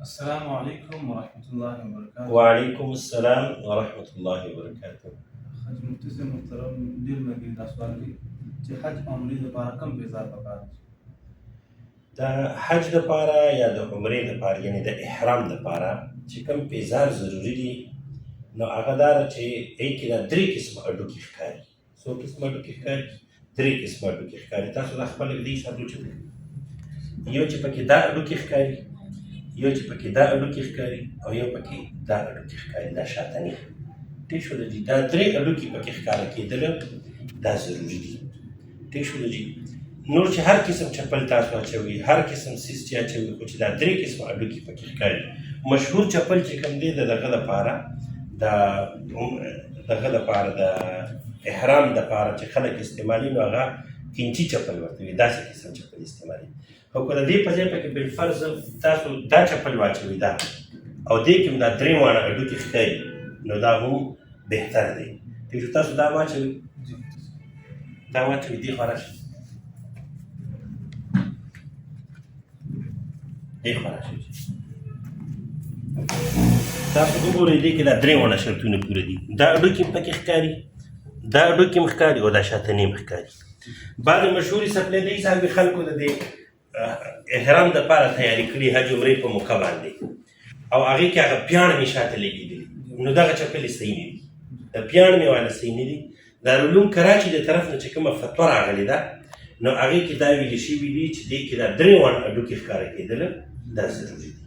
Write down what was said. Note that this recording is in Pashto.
السلام عليكم ورحمة الله وبركاته. وعليكم السلام ورحمة الله وبركاته. حج متصل محترم ډیر مګي دا سوال دی چې حج عمرې لپاره کوم ویزا پکار دي؟ د حج لپاره یا د عمرې لپاره یعنی د احرام لپاره چې کوم پیزار ضروري دي نو هغه دا ده چې هغې کې دا درې قسمه هډوکي ښکاري. څو قسمه هډوکي ښکاري؟ درې قسمه هډوکي ښکاري. تاسو دا خپله دې حساب وچلئ. یو چې پکې دا هډوکي ښکاري، یو چې پکې دا هډوکي ښکاري او یو پکې دا هډوکي ښکاري، دا شاتني. ټیک شوله جي؟ دا درې هډوکي پکې ښکاره کېدله دا ضروري دي. ټیک شوله جي؟ نور چې هر قسم چپل تاسو اچوئ، هر قسم سیس چې اچوئ، خو چې دا درې قسمه هډوکي پکې ښکاري. مشهور چپل چې کوم دی د دغه لپاره د احرام دپاره چې خلک استعمالي نو هغه کنچي چپل ورته وي، داسې قسم چپل استعمالي. خو که د دې په ځای پکې بالفرض تاسو دا چپل واچوئ دا او دې کې هم دا درې واړه هډوکي ښکاري نو دا هم بهتر دی. ټیک شو؟ تاسو دا واچوئ، دا واچوئ، دې خوا راشئ، دې خوا راشئ. تاسو وګورئ دې کې دا درې واړه شرطونه پوره دي. دا هډوکي هم پکې ښکاري، دا هډوکي هم ښکاري او دا شاتني هم ښکاري. بعضې مشهورې څپلۍ د حساب خلکو د دې احرام دپاره تیاري کړي حج عمرې په موقع باندې او هغې کې هغه پیاڼ مې شاته لګېدلي نو دغه چپلې صحیح نه دي. د پیاڼ مې والا صحیح نه دي. دارالعلوم کراچي د طرف نه چې کومه فتوا راغلې ده نو هغې کې دا ویلي شوي دي چې دې کې دا درې واړه هډوکي ښکاره کېدله دا ضروري دي.